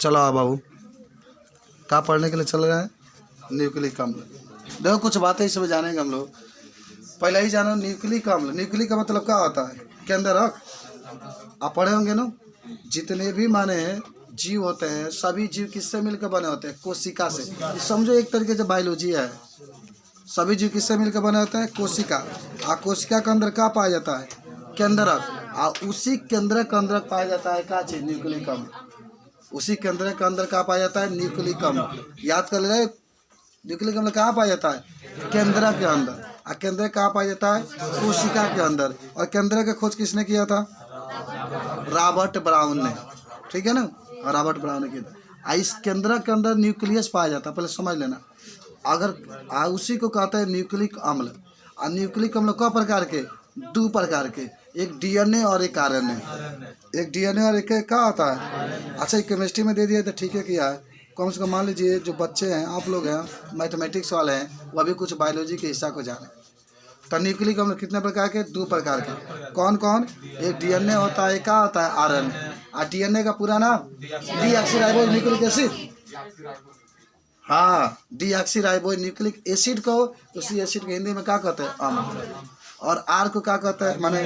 चलो आओ बाबू, कहाँ पढ़ने के लिए चल रहे हैं? न्यूक्लिक अम्ल। देखो कुछ बातें इसमें जानेंगे हम लोग। पहले ही जानो न्यूक्लिक अम्ल। न्यूक्लिक का मतलब क्या होता है? केंद्रक। आप पढ़े होंगे ना, जितने भी माने जीव होते हैं सभी जीव किससे मिलकर बने होते हैं? कोशिका से। समझो एक तरीके से बायोलॉजी है। सभी जीव किससे मिलकर बने होते हैं? कोशिका। और कोशिका के अंदर क्या पाया जाता है? केंद्रक। और उसी केंद्रक के अंदर पाया जाता है क्या चीज? न्यूक्लिक अम्ल। उसी केंद्र के अंदर कहाँ पाया जाता है? न्यूक्लिक अम्ल। याद कर ले, न्यूक्लिक अम्ल कहाँ पाया जाता है? केंद्र के अंदर। और केंद्र कहाँ पाया जाता है? कोशिका के अंदर। और केंद्र का खोज किसने किया था? रॉबर्ट ब्राउन ने। ठीक है ना, रॉबर्ट ब्राउन ने किया था। इस केंद्र के अंदर न्यूक्लियस पाया जाता है, पहले समझ लेना। अगर उसी को कहते हैं न्यूक्लिक अम्ल। और न्यूक्लिक अम्ल क प्रकार के? दो प्रकार के, एक डीएनए और एक आरएनए। एक डीएनए और एक क्या होता है? अच्छा, ये केमिस्ट्री में दे दिया तो ठीक है किया है। कम से कम मान लीजिए जो बच्चे हैं, आप लोग हैं मैथमेटिक्स वाले हैं, वो भी कुछ बायोलॉजी के हिस्सा को जाने। तो न्यूक्लिक अम्ल कितने प्रकार के? दो प्रकार के। कौन कौन? एक डीएनए होता है, क्या होता है? आरएनए। और डीएनए का पूरा नाम डीऑक्सीराइबोज न्यूक्लिक एसिड। हाँ, डीऑक्सीराइबोज न्यूक्लिक एसिड को उसी एसिड के हिंदी में क्या कहते हैं? अम्ल। और आर को क्या कहते हैं? माने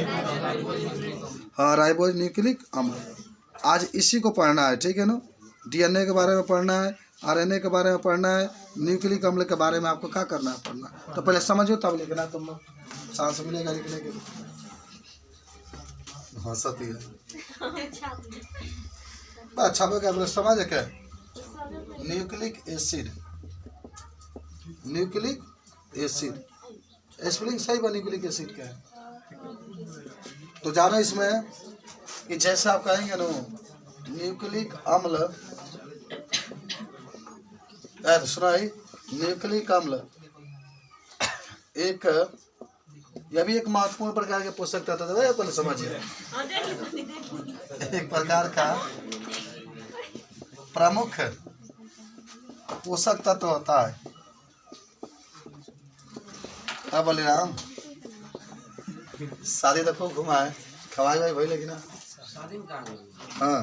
हाँ, राइबोज न्यूक्लिक अम्ल। आज इसी को पढ़ना है, ठीक है ना। डीएनए के बारे में पढ़ना है, आरएनए के बारे में पढ़ना है, न्यूक्लिक अम्ल के बारे में आपको क्या करना है? पढ़ना। तो पहले समझो तब लिखना। तुम लोग सांस मिलेगा लिखने के लिए। हाँ सती है। अच्छा क्या बोले, समझ क्या? Nucleic acid. Nucleic acid spelling सही बा? न्यूक्लिक एसिड क्या है? तो जानो इसमें कि जैसे आप कहेंगे ना न्यूक्लिक अम्ल, तो सुना ही, न्यूक्लिक अम्ल एक, यह भी एक महत्वपूर्ण प्रकार के पोषक तत्व है। पहले समझिए, एक प्रकार का प्रमुख पोषक तत्व होता है। अब बलिराम शादी तो खूब घुमाए, खवाए भाई भाई लेकिन हाँ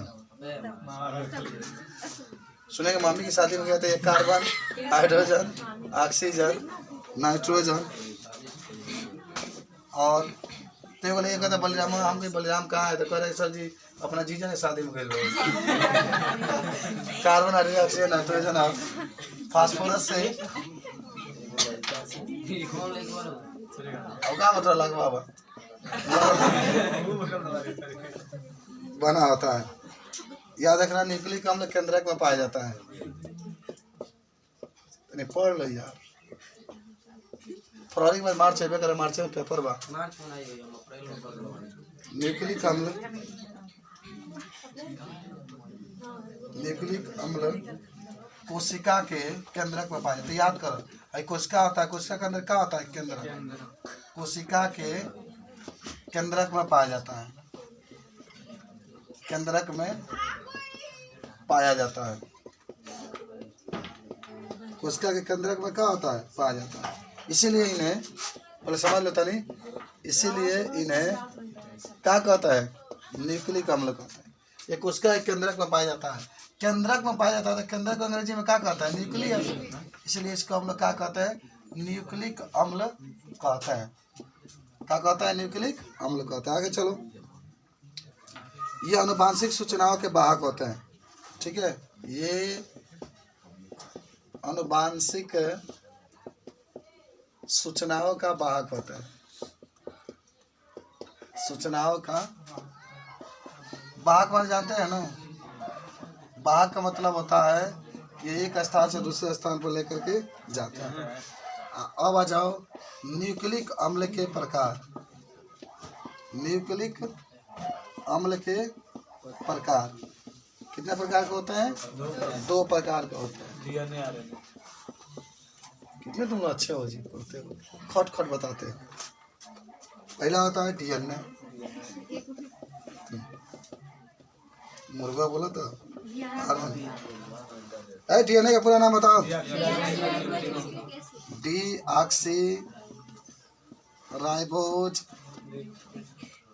सुनेंगे मम्मी की शादी में गया था, एक कार्बन, हाइड्रोजन, ऑक्सीजन, नाइट्रोजन। और तो बोले कहता बलिराम, हम कहीं बलिराम कहाँ है? तो कह रहे सर जी अपना जीजा ने शादी में गए कार्बन, हाइड्रोजन, ऑक्सीजन, नाइट्रोजन और फास्फोरस से क्या मतलब लग बाबा बना होता है। याद रखना, न्यूक्लिक अम्ल केंद्रक में पाया जाता है। नहीं पढ़ लो यार, फरवरी में मार्च है करे, मार्च में पेपर बा। न्यूक्लिक अम्ल, न्यूक्लिक अम्ल कोशिका के केंद्रक में पाया जाता है। याद करो, कोशिका होता है, कोशिका के अंदर क्या होता है? केंद्रक। कोशिका के केंद्रक में पाया जाता है, केंद्रक में पाया जाता है। कोशिका के केंद्रक में क्या होता है? पाया जाता है। इसीलिए इन्हें बोले समझ लेता नहीं, इसीलिए इन्हें क्या कहता है? न्यूक्लिक अम्ल कहता है। ये कोशिका के केंद्रक में पाया जाता है, केंद्रक में पाया जाता है। तो केंद्रक को अंग्रेजी में क्या कहता है? न्यूक्लियस। इसलिए इसको हम लोग क्या कहते हैं? न्यूक्लिक अम्ल कहते हैं। क्या कहता है? न्यूक्लिक अम्ल कहता है। आगे चलो, ये आनुवांशिक सूचनाओं के वाहक होते हैं। ठीक है, ये आनुवांशिक सूचनाओं का वाहक होता है। सूचनाओं का वाहक मान जानते हैं ना? वाहक का मतलब होता है ये एक स्थान से दूसरे स्थान पर लेकर के जाता है। अब आ जाओ न्यूक्लिक अम्ल के प्रकार। न्यूक्लिक अम्ल के प्रकार कितने प्रकार के होते हैं? दो प्रकार के होते हैं। कितने तुम अच्छे हो जी, बोलते हो, खट खट बताते हैं। पहला होता है डीएनए। मुर्गा बोला था। डीएनए का पूरा नाम बताओ। Deoxy ribose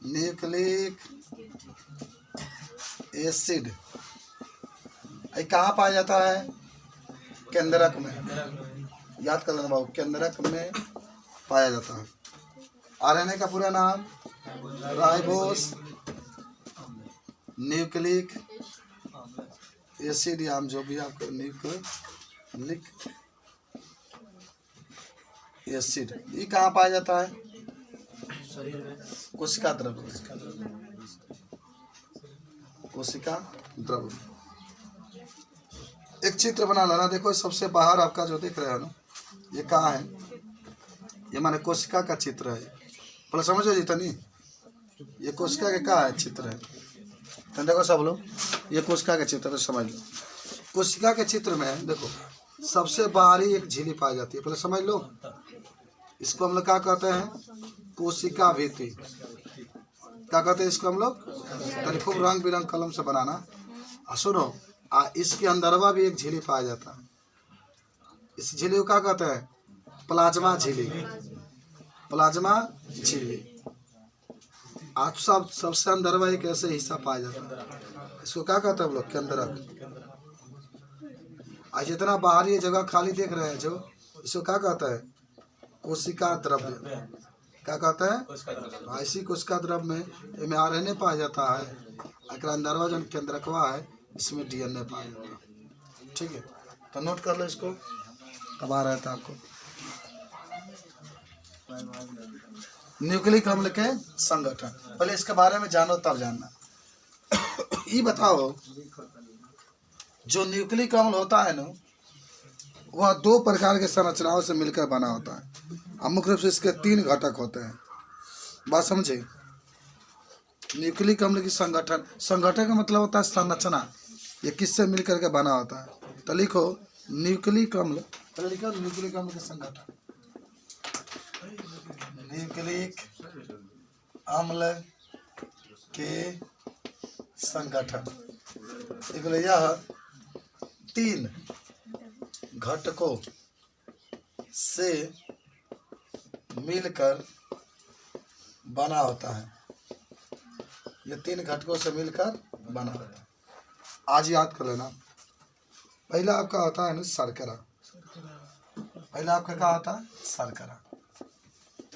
nucleic acid. ये कहाँ पाया जाता है? केंद्रक में। याद कर लेना बाबू, केंद्रक में पाया जाता है। आरएनए का पूरा नाम राइबोस न्यूक्लिक एसिड, या जो भी आपको न्यूक्लिक एसिड, ये कहाँ पाया जाता है? कोशिका द्रव्य। कोशिका द्रव्य। एक चित्र बना लेना। देखो सबसे बाहर आपका जो दिख रहा है ना, ये कहाँ है? ये माने कोशिका का चित्र है। पहले समझो जी तनी, ये कोशिका के कहाँ है चित्र है। तो देखो सब लोग, ये कोशिका का चित्र, तो समझ लो। कोशिका के चित्र में देखो सबसे बाहरी एक झिल्ली पाई जाती है, पहले समझ लो। इसको हम लोग क्या कहते हैं? कोशिका भित्ति। क्या कहते हैं इसको हम लोग? तनी खूब रंग बिरंग कलम से बनाना। सुनो, इसके अंदरवा भी एक झिल्ली पाया जाता है। इस झिल्ली को क्या कहते हैं? प्लाज्मा झिल्ली। प्लाज्मा झिल्ली। आप सबसे अंदरवा एक ऐसे हिस्सा पाया जाता है, इसको क्या कहते हैं हम लोग? केंद्रक। आज जितना बाहरी जगह खाली देख रहे हैं जो, इसको क्या कहता है? कोशिका द्रव्य। क्या कहता है? इसी कोशिका द्रव्य में आरएनए पाया जाता है। अंदरवा जो केंद्रकवा है, इसमें डीएनए पाया जाता है। ठीक है, तो नोट कर लो इसको, कब आ रहा था आपको। न्यूक्लिक अम्ल के संगठन, पहले इसके बारे में जानो तब जानना। ये बताओ, जो न्यूक्लिक अम्ल होता है ना, वह 2 प्रकार के संरचनाओं से मिलकर बना होता है। मुख्य रूप से इसके 3 घटक होते हैं। बात समझे? न्यूक्लिक अम्ल की संगठन, संगठन का मतलब होता है संरचना। ये किससे मिलकर के बना होता है? तो लिखो न्यूक्लिक अम्ल, पहले लिखो न्यूक्लिक अम्ल के संगठन। न्यूक्लिक अम्ल के संगठन, यह 3 घटकों से मिलकर बना होता है। ये 3 घटकों से मिलकर बना होता है। आज याद कर लेना। पहला आपका होता है ना शर्करा। पहला आपका क्या होता है? शर्करा।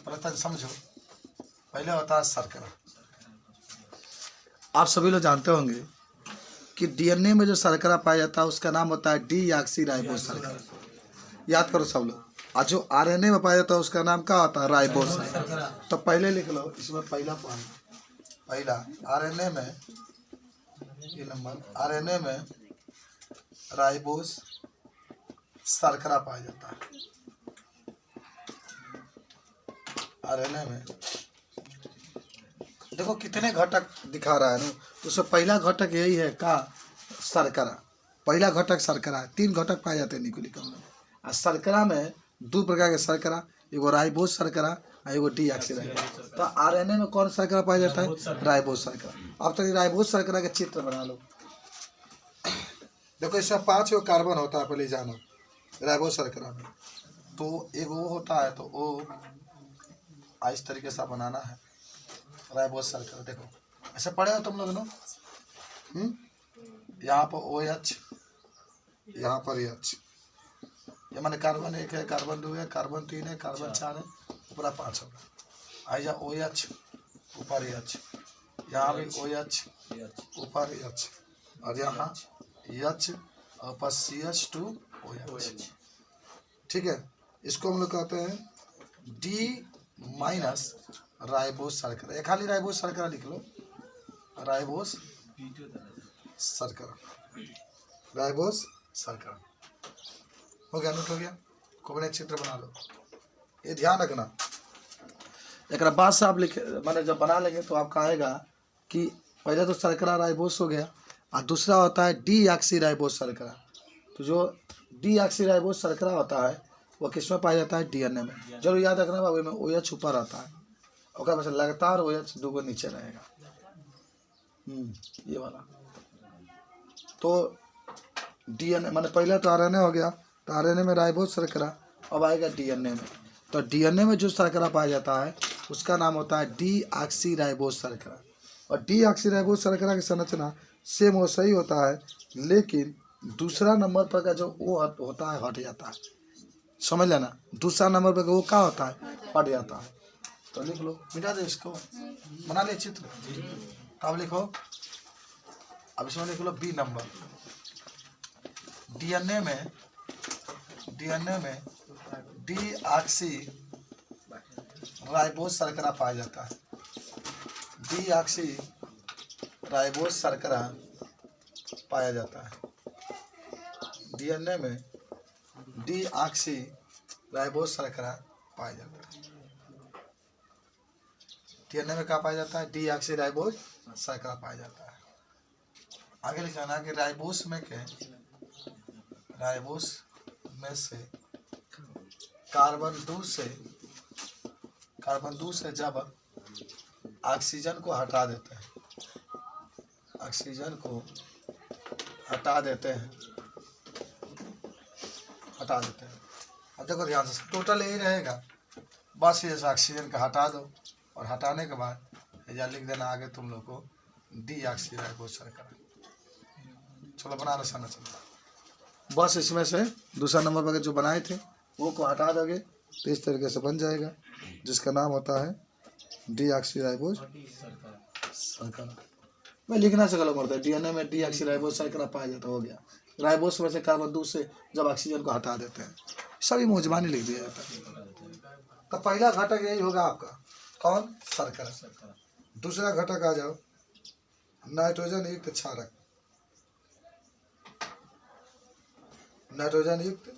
पहले समझो, पहले होता है शर्करा। आप सभी लोग जानते होंगे कि डीएनए में जो शर्करा पाया जाता है उसका नाम होता है डीऑक्सीराइबोस शर्करा। याद करो सब लोग। और जो आरएनए में पाया जाता है उसका नाम क्या होता है? राइबोस। तो पहले लिख लो इसमें पहला पॉइंट। पहला आरएनए में, ये नंबर, आरएनए में राइबोस शर्करा पाया जाता है। आरएनए में देखो कितने घटक दिखा रहा है ना, तो उसमें पहला घटक यही है का शर्करा। पहला घटक शर्करा है। 3 घटक पाए जाते हैं न्यूक्लिक अम्ल में। और शर्करा में 2 प्रकार के शर्करा, एगो राइबोस शर्करा और एगो डीऑक्सीराइबोस। तो आरएनए में कौन शर्करा पाया जाता है? राइबोस शर्करा। अब तक राइबोस शर्करा का चित्र बना लो। देखो इसमें 5 कार्बन होता है, पहले जानो राइबोस शर्करा में। तो एक वो होता है, तो वो इस तरीके से बनाना है राइबोस शर्करा। देखो ऐसे पढ़े हो तुम लोग ना। यहाँ पर OH, यहाँ पर H। ये माने कार्बन 1 है, कार्बन 2 है, कार्बन 3 है, कार्बन 4 है, ऊपर 5 होगा। आई जा OH, ऊपर H, यहाँ भी OH, ऊपर H, और यहाँ H और ऊपर CH2OH। ठीक है, इसको हम लोग कहते हैं D- राइबोस शर्करा। एक खाली राइबोस शर्करा लिख लो, राइबोस शर्करा, राइबोस शर्करा। हो गया, नोट हो गया। कोई चित्र बना लो। ये ध्यान रखना, एक बाद से आप लिखे मैंने जब बना लेंगे तो आपका आएगा कि पहले तो शर्करा राइबोस हो गया, और दूसरा होता है डीऑक्सीराइबोस शर्करा। तो जो डीऑक्सीराइबोस शर्करा होता है वो किस में पाया जाता है? डीएनए में। जरूर याद रखना बाबू, में OH ऊपर आता है, और बस लगातार OH 2 नीचे रहेगा। ये वाला। तो डीएनए माने पहले तो आरएनए हो गया, तो आरएनए में राइबोस शर्करा, अब आएगा डीएनए में। तो डीएनए में जो शर्करा पाया जाता है उसका नाम होता है डीऑक्सीराइबोस शर्करा। और डीऑक्सीराइबोस शर्करा की संरचना सेम वैसा ही होता है, लेकिन दूसरा नंबर पर का जो वो होता है हट जाता है, समझ लेना। दूसरा नंबर पर वो क्या होता है, हट जाता है। तो लिख लो, मिटा दो इसको, बना ले चित्र। तब लिखो, अब इसमें लिख लो बी नंबर। डीएनए में डी ऑक्सी राइबोज शर्करा पाया जाता है। डी ऑक्सी राइबोज शर्करा पाया जाता है। डीएनए में डी ऑक्सी राइबोज शर्करा पाया जाता है। डीएनए में क्या पाया जाता है, डी ऑक्सी राइबोज शर्करा पाया जाता है। आगे लिखना कि राइबोस में से कार्बन 2 से जब ऑक्सीजन को हटा देते हैं, अब देखो ध्यान से, टोटल यही रहेगा, बस ये ऑक्सीजन का हटा दो और हटाने के बाद या लिख देना आगे तुम लोग को डी ऑक्सी राइबोज शर्करा। चलो बना लो साना, चलो बस इसमें से दूसरा नंबर पर जो बनाए थे वो को हटा दोगे तो इस तरीके से बन जाएगा, जिसका नाम होता है डी ऑक्सी राइबोज शर्करा। मैं लिखना से गलत होता है, डीएनए में डी ऑक्सी राइबोज शर्करा पाया जाता, हो गया। राइबोस में से कार्बन 2 से जब ऑक्सीजन को हटा देते हैं, सभी मुजबानी लिख दिया जाता है। तो पहला घटक यही होगा आपका, कौन, शर्करा। दूसरा घटक आ जाओ, नाइट्रोजन युक्त क्षारक। नाइट्रोजन युक्त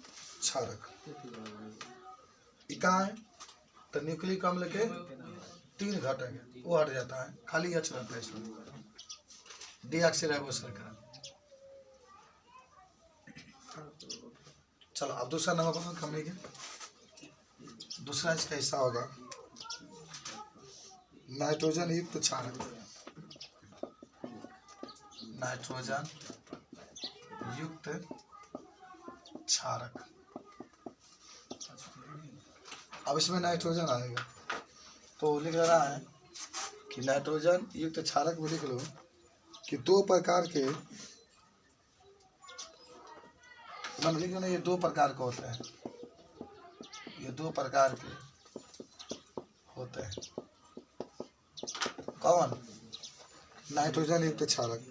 क्षारक इका है, तो न्यूक्लिक अम्ल के 3 घटक है, वो हट जाता है, खाली H रहता है इसमें, डीऑक्सीराइबोज शर्करा। चलो अब दूसरा नंबर पर हम लेंगे, दूसरा इसका हिस्सा होगा नाइट्रोजन युक्त क्षारक। नाइट्रोजन युक्त क्षारक, अब इसमें नाइट्रोजन आएगा तो लिख रहा है कि नाइट्रोजन युक्त क्षारक में लिख लो कि 2 प्रकार के, मतलब लिख लो ये 2 प्रकार के होते हैं, ये 2 प्रकार के होते हैं। कौन, नाइट्रोजन युक्त क्षारक।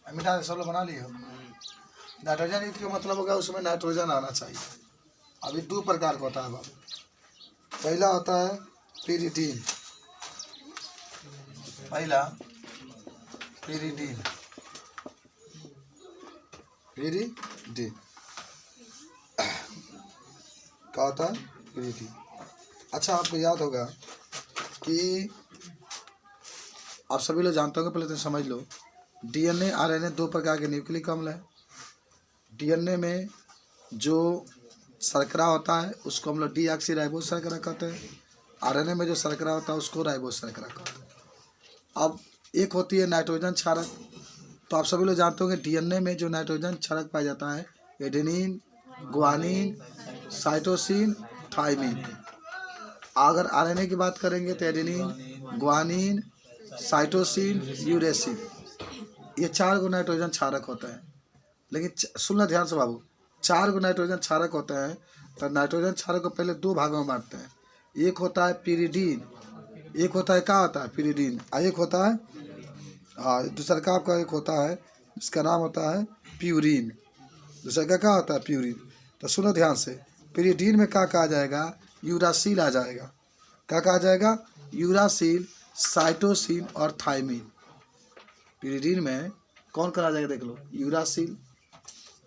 मिटा सब लोग बना लियो। नाइट्रोजन युक्त का मतलब होगा उसमें नाइट्रोजन आना चाहिए। अभी 2 प्रकार का होता है बाबू। पहला होता है पिरिडीन, क्या होता है, पिरिडीन। अच्छा आपको याद होगा कि आप सभी लोग जानते होंगे, पहले तो समझ लो, डीएनए आरएनए 2 प्रकार के न्यूक्लिक अम्ल है। डीएनए में जो शर्करा होता है उसको हम लोग डीऑक्सी राइबोज शर्करा कहते हैं। आरएनए में जो शर्करा होता है उसको राइबोज शर्करा कहते हैं। अब एक होती है नाइट्रोजन क्षारक, तो आप सभी लोग जानते होंगे डीएनए में जो नाइट्रोजन क्षारक पाया जाता है, एडेनिन, ग्वानिन, साइटोसिन, थाइमिन। अगर आरएनए की बात करेंगे तो एडेनिन, ग्वानिन, साइटोसिन, यूरेसिन, ये 4 गो नाइट्रोजन क्षारक होते हैं। लेकिन सुनना ध्यान से बाबू, 4 गो नाइट्रोजन क्षारक होते हैं, तो नाइट्रोजन क्षारक को पहले 2 भागों में बांटते हैं। एक होता है पिरिडीन, एक होता है क्या होता है, पिरिडीन, और एक होता है दूसरा का आपका एक होता है जिसका नाम होता है प्यूरिन। दूसरा का क्या होता है, प्यूरिन। तो सुनो ध्यान से, पिरिडीन में क्या कहा जाएगा, यूरासिल आ जाएगा। क्या कहा जाएगा, यूरासिल, साइटोसिन और थाइमिन। पिरिडीन में कौन कहा जाएगा, देख लो, यूरासिल,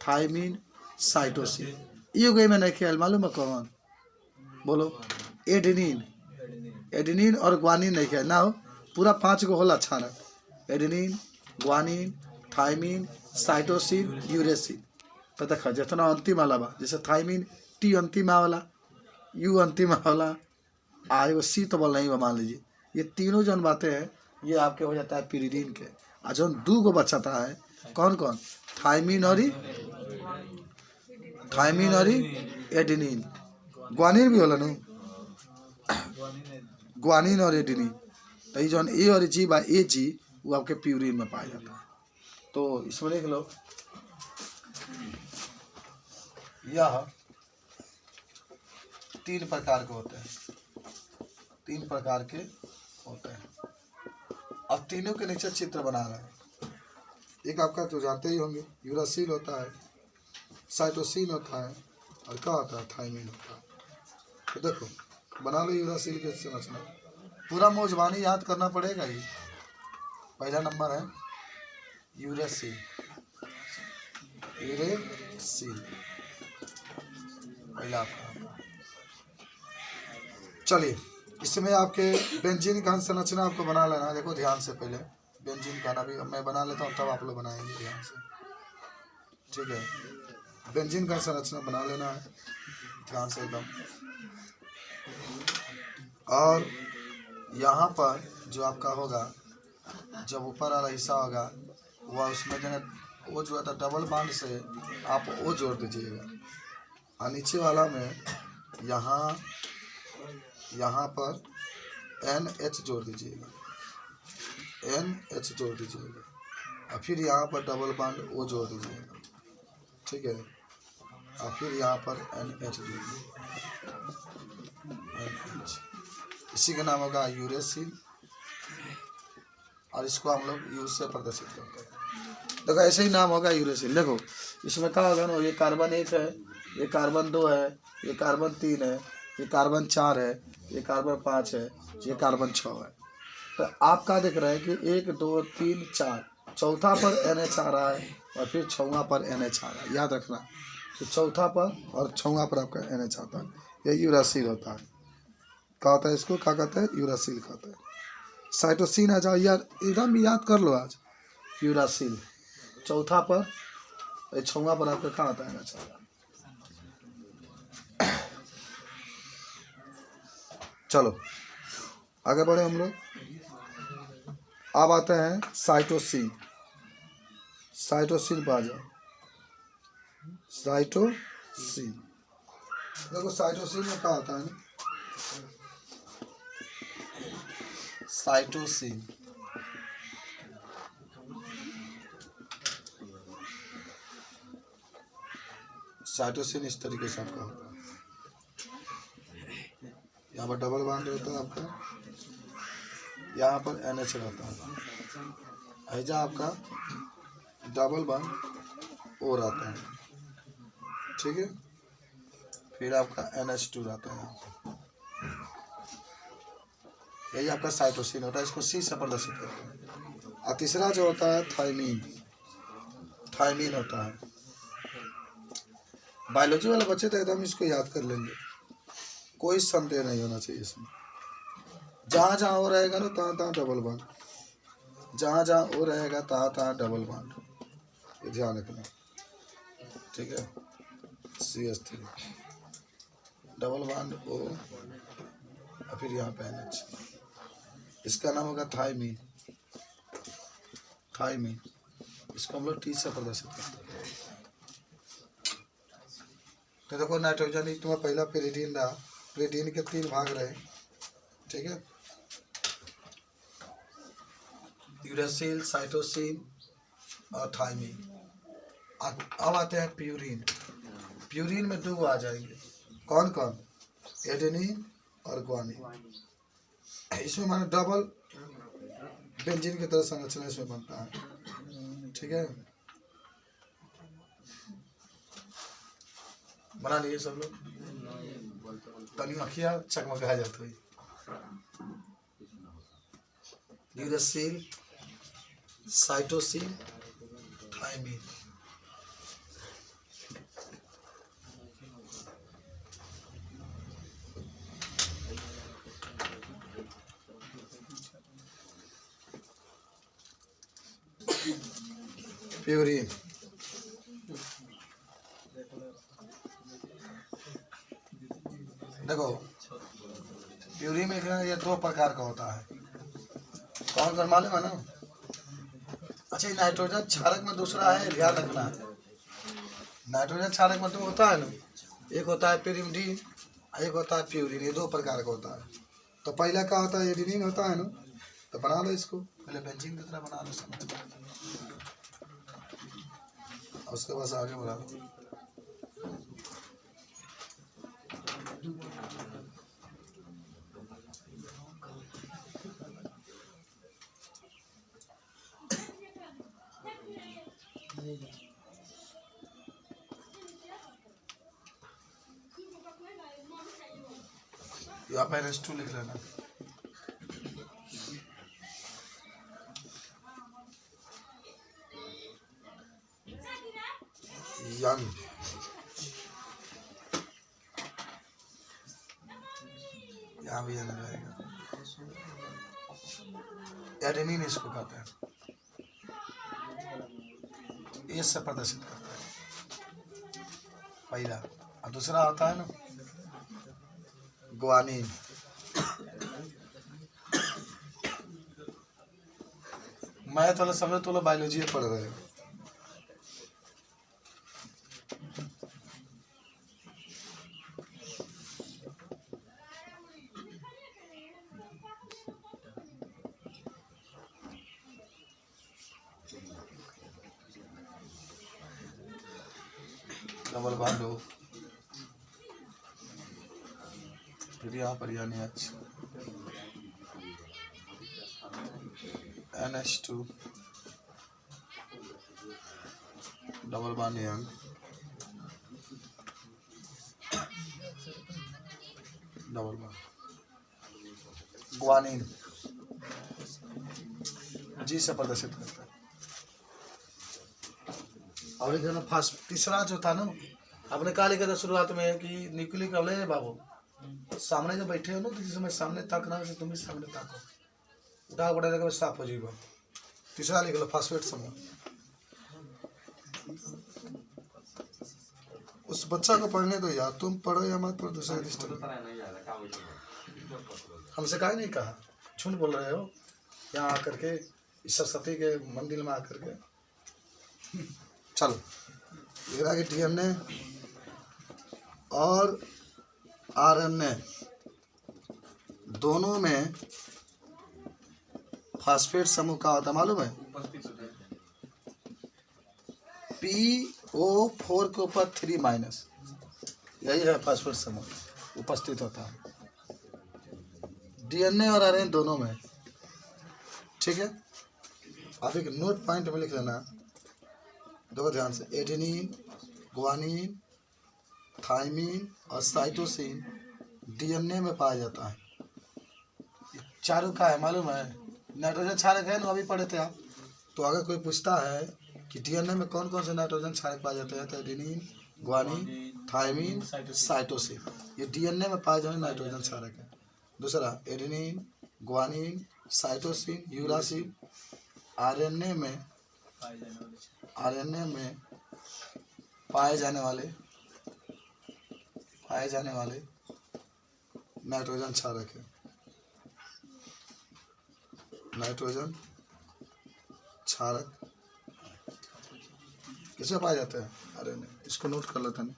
थाइमिन, साइटोसिन। ये गई मैंने ख्याल मालूम है कौन, बोलो, एडेनिन और ग्वानिन नहीं ख्याल ना हो, पूरा 5 गो होला क्षारक, adenine, guanine, thymine, cytosine, uracil. तो देखा जितना अंतिम वाला बा, जैसे थाइमिन टी अंतिम वाला, यू अंतिम वाला, वो सी तो बोल नहीं बा, मान लीजिए ये तीनों जो बातें हैं ये आपके हो जाता है पिरिडीन के। और जो 2 गो बचाता है, कौन कौन, थाइमिन और एडेनिन, ग्वानिन भी होला न, ग्वानिन और एडेनिन। तो ये जो ए और जी बा, ए जी वो आपके प्यूरिन में पाया जाता है। तो इसमें लिख लो यह 3 प्रकार के होते हैं, 3 प्रकार के होते हैं। अब तीनों के नीचे चित्र बना रहे हैं। एक आपका तो जानते ही होंगे, यूरासिल होता है, साइटोसिन होता है, और क्या होता है, थायमिन होता है। तो देखो बना लो यूरासिल के संरचना, पूरा मौजबानी याद करना पड़ेगा ही। पहला नंबर है यूरासिल, यूरेसिल पहला आपका। चलिए इसमें आपके बेंजीन का संरचना आपको बना लेना है। देखो ध्यान से, पहले बेंजीन का ना भी मैं बना लेता हूँ, तब आप लोग बनाएंगे ध्यान से, ठीक है। बेंजीन का संरचना बना लेना है ध्यान से एकदम। और यहाँ पर जो आपका होगा, जब ऊपर वाला हिस्सा होगा वह उसमें जो है वो जो है डबल बॉन्ड से आप वो जोड़ दीजिएगा, और नीचे वाला में यहाँ पर NH जोड़ दीजिएगा, NH जोड़ दीजिएगा, और फिर यहाँ पर डबल बॉन्ड O जोड़ दीजिएगा, ठीक है। और फिर यहाँ पर NH जोड़िए, NH, इसी का नाम होगा यूरेसिल, और इसको हम लोग यू से प्रदर्शित करते हैं। देखो ऐसे ही नाम होगा यूरेसिल। देखो इसमें क्या होगा ना, ये कार्बन 1 है, ये कार्बन 2 है, ये कार्बन 3 है, ये कार्बन 4 है, ये कार्बन 5 है, ये कार्बन 6 है। तो आप क्या देख रहे हैं कि 1 2 3 4, चौथा पर NH आ रहा है और फिर 6वां पर NH आ रहा है। याद रखना कि चौथा पर और 6वां पर आपका NH आता है, ये यूरासिल होता है। क्या होता है इसको, क्या कहते हैं, यूरासिल कहते हैं। साइटोसिन आ जाओ यार, एकदम याद कर लो आज। यूरासिल चौथा पर, 6वां पर आपका क्या होता है NH। चलो आगे बढ़े हम लोग। अब आते हैं साइटोसिन, साइटोसिन पर आ जाओ। साइटोसिन, देखो साइटोसिन में क्या होता है ना, साइटोसिन साइटोसिन इस तरीके से आपका होता है। यहाँ पर डबल बॉन्ड होता है आपका, यहाँ पर NH रहता है, ऐजा आपका डबल बॉन्ड O रहता है, ठीक है। फिर आपका NH2 रहता है, यही आपका साइटोसिन होता है। इसको C से प्रदर्शित करते हैं। और तीसरा जो होता है थायमीन, थायमीन होता है। बायोलॉजी वाले बच्चे तो एकदम इसको याद कर लेंगे, कोई संदेह नहीं होना चाहिए इसमें। जहाँ जहाँ वो रहेगा ना तहाँ तहाँ डबल बॉन्ड, जहाँ जहाँ वो रहेगा तहाँ तहाँ डबल बॉन्ड, ये ध्यान रखना, ठीक है। CH3 डबल बॉन्ड O, और फिर यहाँ पे NH, इसका नाम होगा थायमीन, थायमीन। इसको हम लोग T से प्रदर्शित करते हैं। तो देखो नाइट्रोजन एक तुम्हारा पहला पेरिडीन रहा, पेरिडीन के 3 भाग रहे, ठीक है। यूरेसिल, साइटोसिन और थायमीन। अब आते हैं प्यूरिन। प्यूरिन में 2 आ जाएंगे, कौन कौन, एडेनिन और ग्वानिन। इसमें माने डबल बेंजीन की तरह संरचना इसमें बनता है, ठीक है। बना लिए सब लोग, तनी अखिया चकमका जाते हुई। Uracil, cytosine, thymine. प्यूरिन, देखो प्यूरिन में ये 2 प्रकार का होता है, कौन कौन मालूम है ना। अच्छा नाइट्रोजन क्षारक में दूसरा है, ध्यान रखना। नाइट्रोजन क्षारक में 2 होता है ना, एक होता है pyrimidine, एक होता है प्यूरिन, ये 2 प्रकार का होता है। तो पहला क्या होता है, एडेनिन होता है ना, तो बना लो इसको, पहले बेंजीन की तरह बना लो समझ। उसके पास आगे बढ़ा लो। यहाँ पे NH2 लिख लेना। यंग यहाँ भी यंग रहेगा। एडेनिन इसको कहते हैं, ये से प्रदर्शित करता है पहला। और दूसरा होता है ना ग्वानिन। मैं तो समझो तो लोग बायोलॉजी पढ़ रहे हो। डबल बॉन्ड हो, फिर यहाँ पर यानी H NH2 डबल बॉन्ड यंग डबल बॉन्ड ग्वानिन जी से प्रदर्शित करता है। और एक फास्ट तीसरा जो था ना, आपने कहा लिखा था शुरुआत में कि न्यूक्लिक अम्ल है बाबू, सामने जो बैठे हो ना तो जिस समय सामने ताक रहा है तुम भी सामने ताको, उठा उठा देकर साफ हो जाएगा। तीसरा लिख लो फास्फेट समूह। उस बच्चा को पढ़ने दो यार, तुम पढ़ो या मत पढ़ो दूसरे डिस्टर्ब। हमसे काहे नहीं कहा, झूठ बोल रहे हो यहाँ आकर के सरस्वती के मंदिर में आकर के। चलो ये कि DNA और RNA दोनों में फास्फेट समूह का होता मालूम है? PO4 के ऊपर 3- यही है फास्फेट समूह उपस्थित होता है DNA और RNA दोनों में। ठीक है, आप एक नोट पॉइंट में लिख लेना, देखो ध्यान से। एडेनिन, ग्वानिन, थाइमिन और साइटोसिन DNA में पाया जाता है। चारों का है मालूम है? नाइट्रोजन क्षारक है ना, अभी पढ़े थे आप। तो अगर कोई पूछता है कि DNA में कौन कौन से नाइट्रोजन क्षारक पाए जाते हैं, तो एडेनिन, ग्वानिन, थाइमिन, साइटोसिन ये DNA में पाए जाने नाइट्रोजन क्षारक है। दूसरा adenine, guanine, cytosine, uracil RNA में पाए जाने वाले नाइट्रोजन क्षारक है। नाइट्रोजन क्षारक किसमें पाए जाते हैं? RNA। इसको नोट कर लेते हैं।